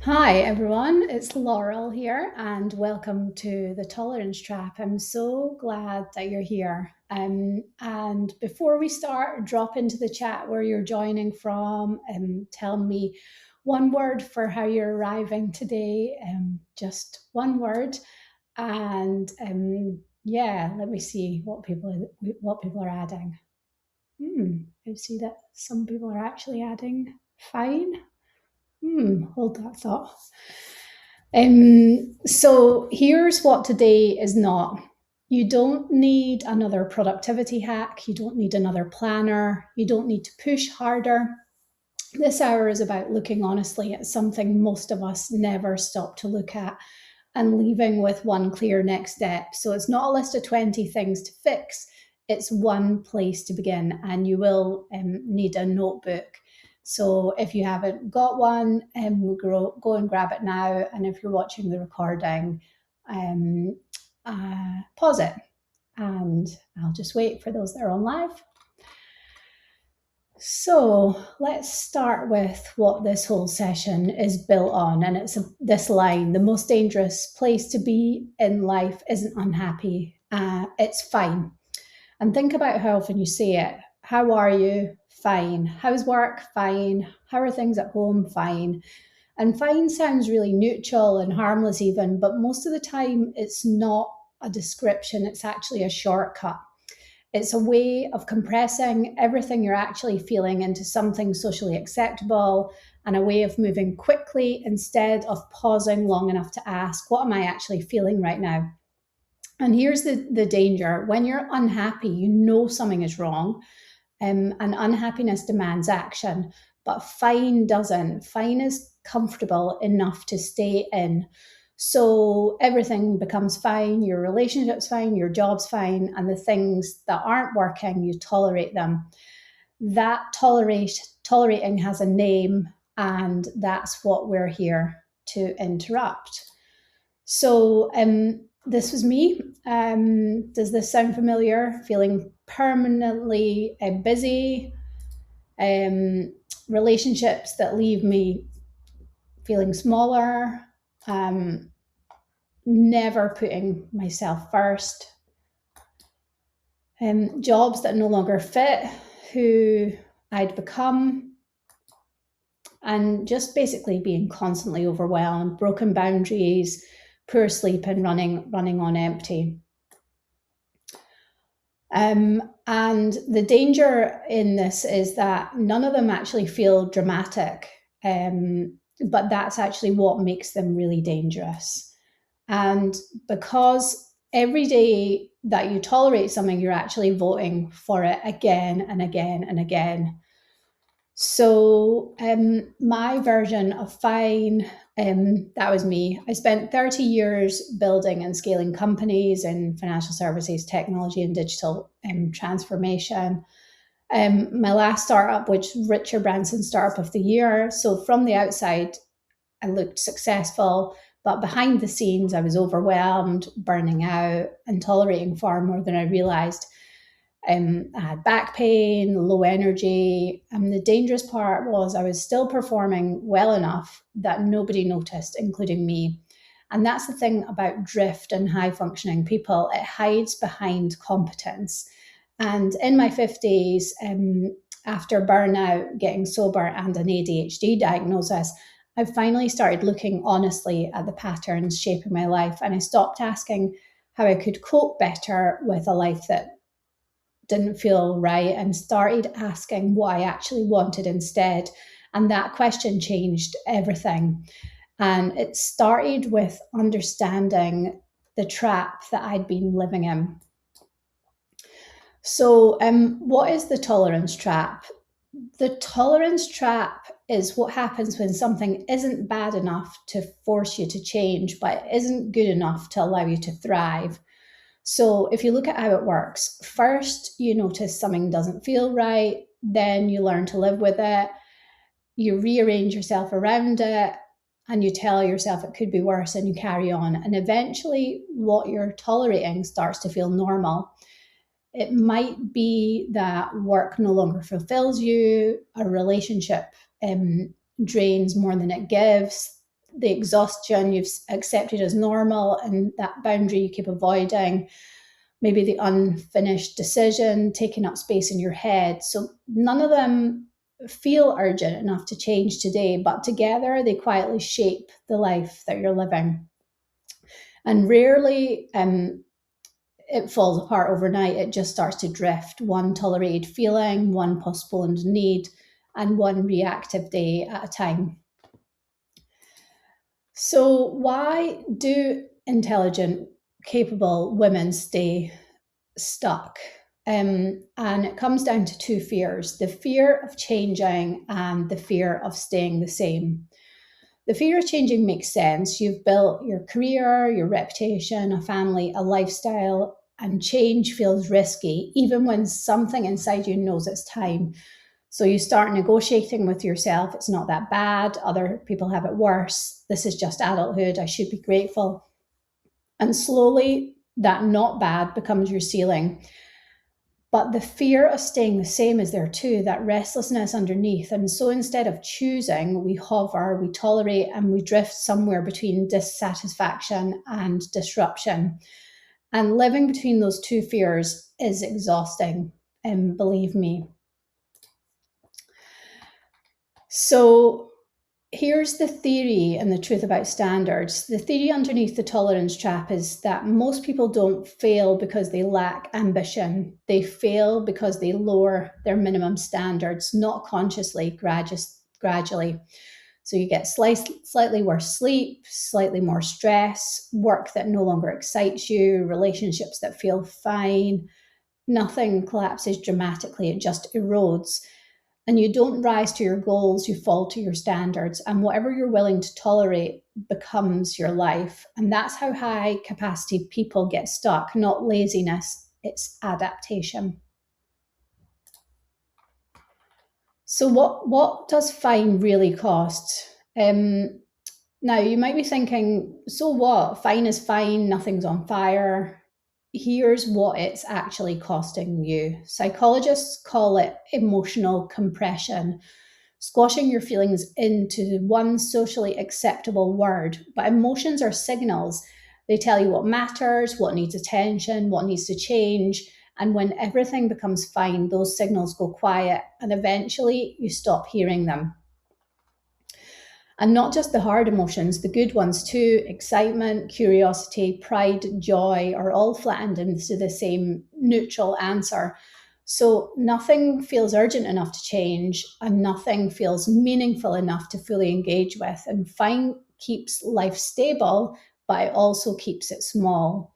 Hi everyone, it's Laurel here, and welcome to the Tolerance Trap. I'm so glad that you're here. And before we start, drop into the chat where you're joining from and tell me one word for how you're arriving today. Just one word, and yeah, let me see what people are adding. I see that some people are actually adding fine. Hold that thought. So here's what today is not. You don't need another productivity hack. You don't need another planner. You don't need to push harder. This hour is about looking honestly at something most of us never stop to look at and leaving with one clear next step. So it's not a list of 20 things to fix, it's one place to begin, and you will need a notebook. So if you haven't got one, go and grab it now. And if you're watching the recording, um, pause it, and I'll just wait for those that are on live. So let's start with what this whole session is built on. And it's this line: the most dangerous place to be in life isn't unhappy, it's fine. And think about how often you say it. How are you? Fine. How's work? Fine. How are things at home? Fine. And fine sounds really neutral and harmless, even, but most of the time it's not a description, it's actually a shortcut. It's a way of compressing everything you're actually feeling into something socially acceptable, and a way of moving quickly instead of pausing long enough to ask, what am I actually feeling right now? And here's the danger: when you're unhappy, you know something is wrong, and unhappiness demands action. But fine doesn't. Fine is comfortable enough to stay in. So everything becomes fine. Your relationship's fine, your job's fine, and the things that aren't working, you tolerate them. That tolerating has a name, and that's what we're here to interrupt. So this was me. Does this sound familiar? Feeling permanently busy, um, relationships that leave me feeling smaller, um, never putting myself first, jobs that no longer fit who I'd become, and just basically being constantly overwhelmed, broken boundaries, poor sleep, and running on empty. And the danger in this is that none of them actually feel dramatic, but that's actually what makes them really dangerous. And because every day that you tolerate something, you're actually voting for it again and again and again. So my version of fine, that was me. I spent 30 years building and scaling companies in financial services, technology, and digital transformation. My last startup, which Richard Branson Startup of the Year. So from the outside, I looked successful, but behind the scenes, I was overwhelmed, burning out, and tolerating far more than I realized. I had back pain, low energy. And the dangerous part was I was still performing well enough that nobody noticed, including me. And that's the thing about drift and high functioning people: it hides behind competence. And in my 50s, after burnout, getting sober, and an ADHD diagnosis, I finally started looking honestly at the patterns shaping my life. And I stopped asking how I could cope better with a life that didn't feel right, and started asking what I actually wanted instead. And that question changed everything. And it started with understanding the trap that I'd been living in. So, what is the tolerance trap? The tolerance trap is what happens when something isn't bad enough to force you to change, but isn't good enough to allow you to thrive. So if you look at how it works, first you notice something doesn't feel right, then you learn to live with it, you rearrange yourself around it, and you tell yourself it could be worse, and you carry on. And eventually, what you're tolerating starts to feel normal. It might be that work no longer fulfills you, a relationship drains more than it gives, the exhaustion you've accepted as normal, and that boundary you keep avoiding, maybe the unfinished decision taking up space in your head. So none of them feel urgent enough to change today, but together they quietly shape the life that you're living. And rarely it falls apart overnight. It just starts to drift, one tolerated feeling, one postponed need, and one reactive day at a time. So why do intelligent, capable women stay stuck? And it comes down to two fears: the fear of changing and the fear of staying the same. The fear of changing makes sense. You've built your career, your reputation, a family, a lifestyle, and change feels risky, even when something inside you knows it's time. So you start negotiating with yourself. It's not that bad. Other people have it worse. This is just adulthood. I should be grateful. And slowly, that not bad becomes your ceiling. But the fear of staying the same is there too, that restlessness underneath. And so instead of choosing, we hover, we tolerate, and we drift somewhere between dissatisfaction and disruption. And living between those two fears is exhausting, and believe me. So here's the theory and the truth about standards. The theory underneath the tolerance trap is that most people don't fail because they lack ambition. They fail because they lower their minimum standards, not consciously, gradually. So you get slightly worse sleep, slightly more stress, work that no longer excites you, relationships that feel fine. Nothing collapses dramatically, it just erodes. And you don't rise to your goals, you fall to your standards. And whatever you're willing to tolerate becomes your life. And that's how high capacity people get stuck, not laziness, it's adaptation. So what does fine really cost? Now you might be thinking, so what? Fine is fine, nothing's on fire. Here's what it's actually costing you. Psychologists call it emotional compression, squashing your feelings into one socially acceptable word. But emotions are signals. They tell you what matters, what needs attention, what needs to change. And when everything becomes fine, those signals go quiet, and eventually you stop hearing them. And not just the hard emotions, the good ones too: excitement, curiosity, pride, joy are all flattened into the same neutral answer. So nothing feels urgent enough to change, and nothing feels meaningful enough to fully engage with. And fine keeps life stable, but it also keeps it small.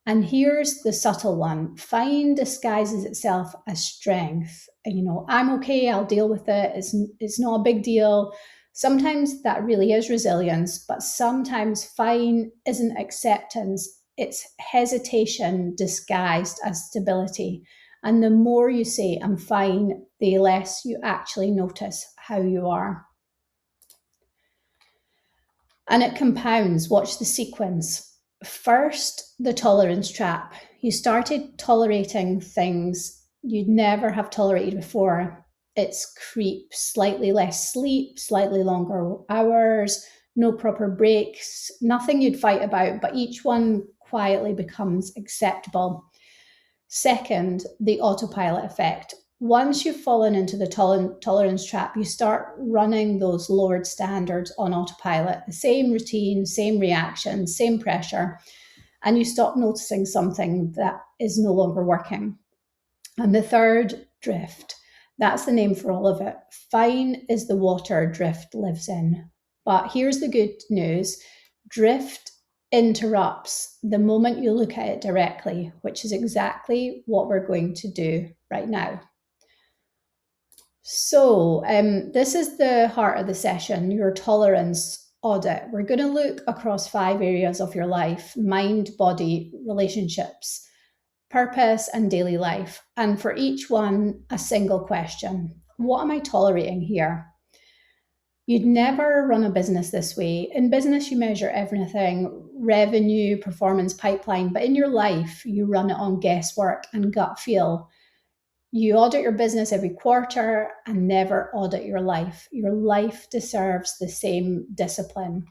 And here's the subtle one: fine disguises itself as strength. I'm okay, I'll deal with it, it's not a big deal. Sometimes that really is resilience, but sometimes fine isn't acceptance, it's hesitation disguised as stability. And the more you say, I'm fine, the less you actually notice how you are. And it compounds. Watch the sequence. First, the tolerance trap. You started tolerating things you'd never have tolerated before. It's creep, slightly less sleep, slightly longer hours, no proper breaks, nothing you'd fight about, but each one quietly becomes acceptable. Second, the autopilot effect. Once you've fallen into the tolerance trap, you start running those lowered standards on autopilot, the same routine, same reaction, same pressure, and you stop noticing something that is no longer working. And the third, drift. That's the name for all of it. Fine is the water drift lives in. But here's the good news: drift interrupts the moment you look at it directly, which is exactly what we're going to do right now. So, this is the heart of the session, your tolerance audit. We're going to look across 5 areas of your life: mind, body, relationships, purpose, and daily life. And for each one, a single question: what am I tolerating here? You'd never run a business this way. In business, you measure everything: revenue, performance, pipeline. But in your life, you run it on guesswork and gut feel. You audit your business every quarter and never audit your life. Your life deserves the same discipline.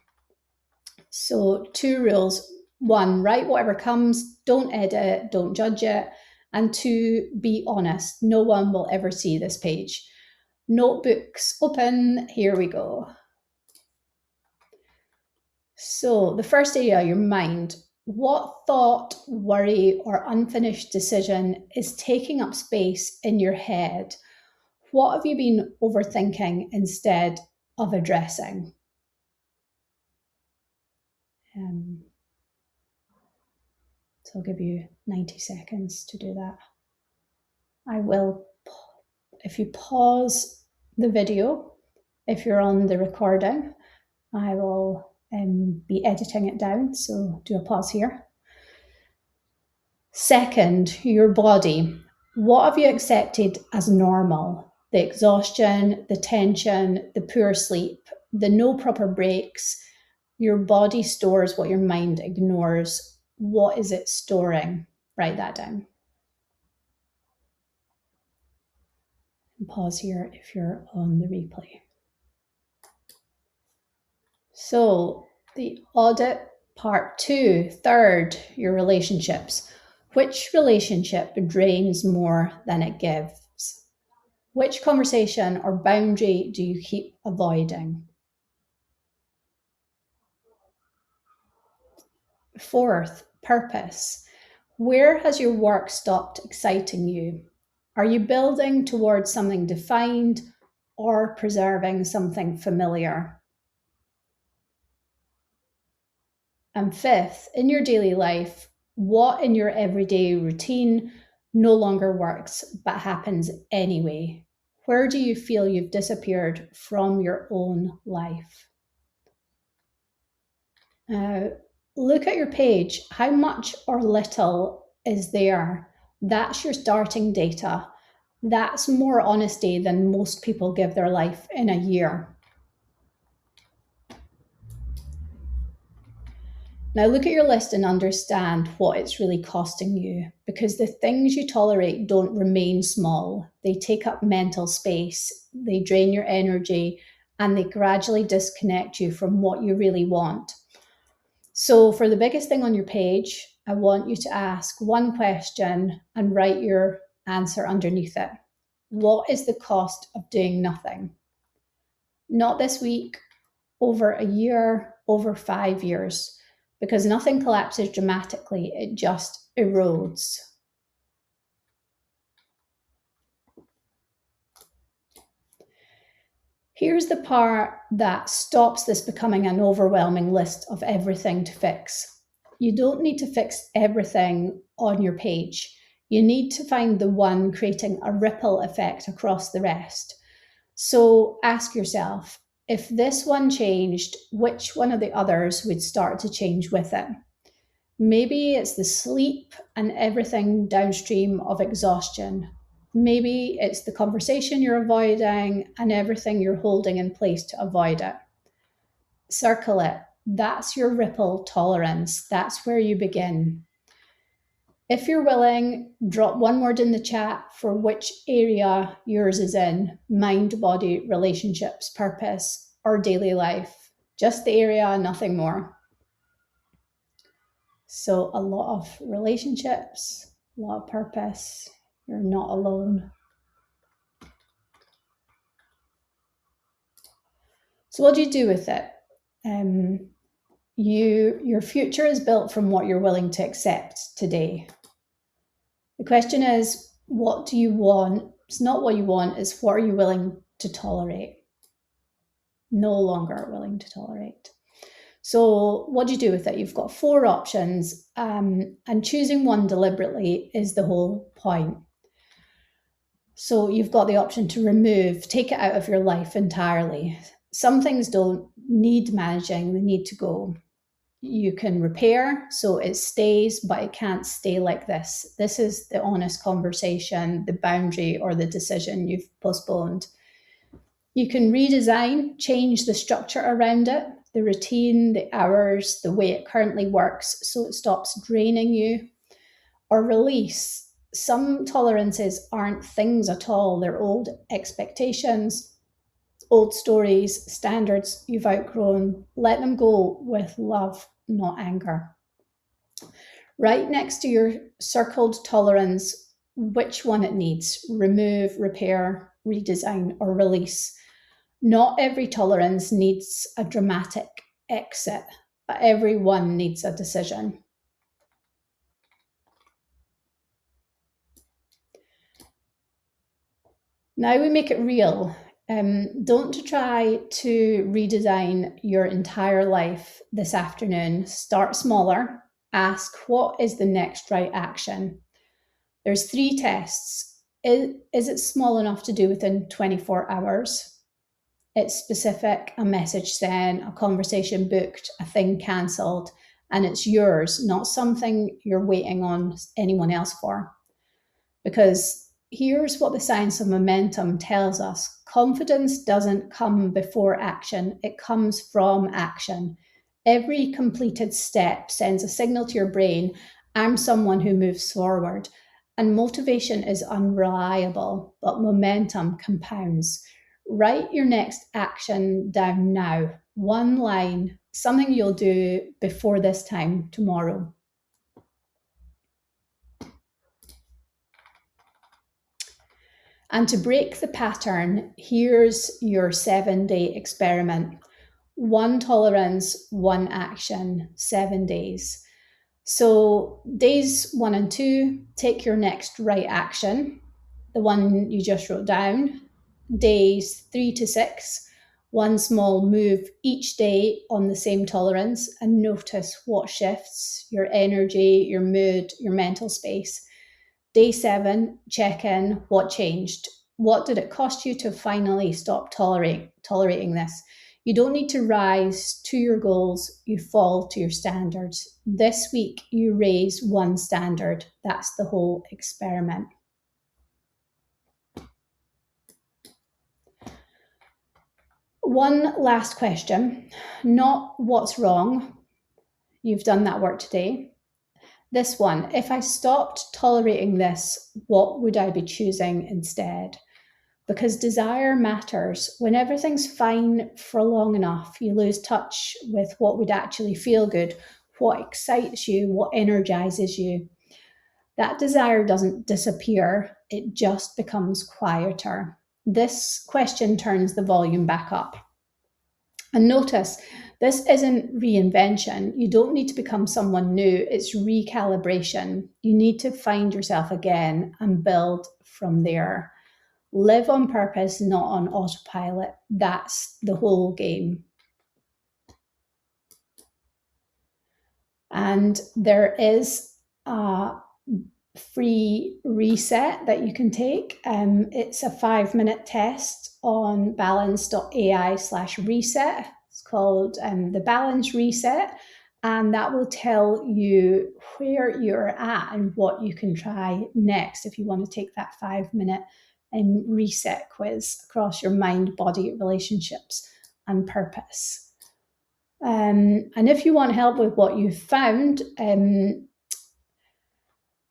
So 2 rules. 1, write whatever comes, don't edit, don't judge it. And 2, be honest. No one will ever see this page. Notebooks open, here we go. So the first area, your mind. What thought, worry, or unfinished decision is taking up space in your head? What have you been overthinking instead of addressing? So I'll give you 90 seconds to do that. I will, if you pause the video, if you're on the recording, I will be editing it down, so do a pause here. Second, your body. What have you accepted as normal? The exhaustion, the tension, the poor sleep, the no proper breaks. Your body stores what your mind ignores. What is it storing? Write that down. And pause here if you're on the replay. So the audit part 2, third, your relationships. Which relationship drains more than it gives? Which conversation or boundary do you keep avoiding? Fourth, purpose. Where has your work stopped exciting you? Are you building towards something defined or preserving something familiar? And fifth, in your daily life, what in your everyday routine no longer works but happens anyway? Where do you feel you've disappeared from your own life? Look at your page. How much or little is there? That's your starting data. That's more honesty than most people give their life in a year. Now look at your list and understand what it's really costing you, because the things you tolerate don't remain small. They take up mental space, they drain your energy, and they gradually disconnect you from what you really want. So for the biggest thing on your page, I want you to ask one question and write your answer underneath it. What is the cost of doing nothing? Not this week, over a year, over 5 years. Because nothing collapses dramatically, it just erodes. Here's the part that stops this becoming an overwhelming list of everything to fix. You don't need to fix everything on your page. You need to find the one creating a ripple effect across the rest. So ask yourself, if this one changed, which one of the others would start to change with it? Maybe it's the sleep and everything downstream of exhaustion. Maybe it's the conversation you're avoiding and everything you're holding in place to avoid it. Circle it. That's your ripple tolerance. That's where you begin. If you're willing, drop one word in the chat for which area yours is in: mind, body, relationships, purpose, or daily life. Just the area, nothing more. So a lot of relationships, a lot of purpose. You're not alone. So what do you do with it? Your future is built from what you're willing to accept today. The question is, what do you want? It's not what you want, it's what are you willing to tolerate? No longer willing to tolerate. So what do you do with it? You've got 4 options, and choosing one deliberately is the whole point. So you've got the option to remove, take it out of your life entirely. Some things don't need managing, they need to go. You can repair, so it stays, but it can't stay like this. This is the honest conversation, the boundary, or the decision you've postponed. You can redesign, change the structure around it, the routine, the hours, the way it currently works, so it stops draining you. Or release. Some tolerances aren't things at all, they're old expectations, old stories, standards you've outgrown. Let them go with love, not anger. Right next to your circled tolerance, which one it needs: remove, repair, redesign, or release. Not every tolerance needs a dramatic exit, but every one needs a decision. Now we make it real. Don't try to redesign your entire life this afternoon. Start smaller. Ask, what is the next right action? There's 3 tests. Is it small enough to do within 24 hours? It's specific, a message sent, a conversation booked, a thing cancelled, and it's yours, not something you're waiting on anyone else for. Because here's what the science of momentum tells us: confidence doesn't come before action, it comes from action. Every completed step sends a signal to your brain: I'm someone who moves forward. And motivation is unreliable, but momentum compounds. Write your next action down now. One line, something you'll do before this time tomorrow. And to break the pattern, here's your 7-day experiment. 1 tolerance, 1 action, 7 days. So days 1 and 2, take your next right action, the one you just wrote down. Days 3 to 6, 1 small move each day on the same tolerance, and notice what shifts: your energy, your mood, your mental space. Day 7, check in. What changed? What did it cost you to finally stop tolerating this? You don't need to rise to your goals, you fall to your standards. This week, you raise 1 standard. That's the whole experiment. One last question, not what's wrong. You've done that work today. This one: if I stopped tolerating this, what would I be choosing instead? Because desire matters. When everything's fine for long enough, you lose touch with what would actually feel good, what excites you, what energizes you. That desire doesn't disappear, it just becomes quieter. This question turns the volume back up. And notice, this isn't reinvention. You don't need to become someone new. It's recalibration. You need to find yourself again and build from there. Live on purpose, not on autopilot. That's the whole game. And there is a free reset that you can take. It's a 5-minute test on balance.ai/reset. It's called the Balance Reset, and that will tell you where you're at and what you can try next if you want to take that 5-minute reset quiz across your mind, body, relationships, and purpose. And if you want help with what you've found, and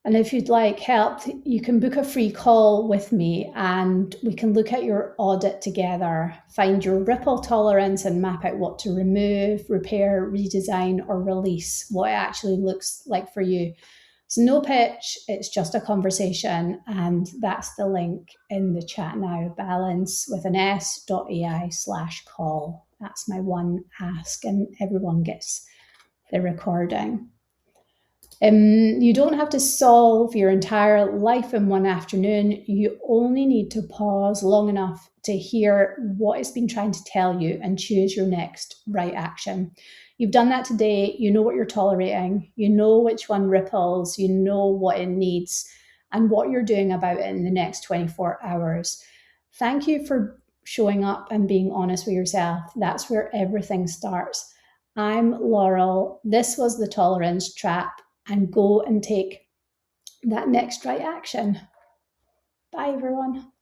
if you'd like help, you can book a free call with me and we can look at your audit together, find your ripple tolerance and map out what to remove, repair, redesign, or release, what it actually looks like for you. It's no pitch, it's just a conversation, and that's the link in the chat now, balance.ai/call. That's my one ask, and everyone gets the recording. You don't have to solve your entire life in one afternoon. You only need to pause long enough to hear what it's been trying to tell you and choose your next right action. You've done that today. You know what you're tolerating. You know which one ripples. You know what it needs and what you're doing about it in the next 24 hours. Thank you for showing up and being honest with yourself. That's where everything starts. I'm Laurel. This was the Tolerance Trap. And go and take that next right action. Bye, everyone.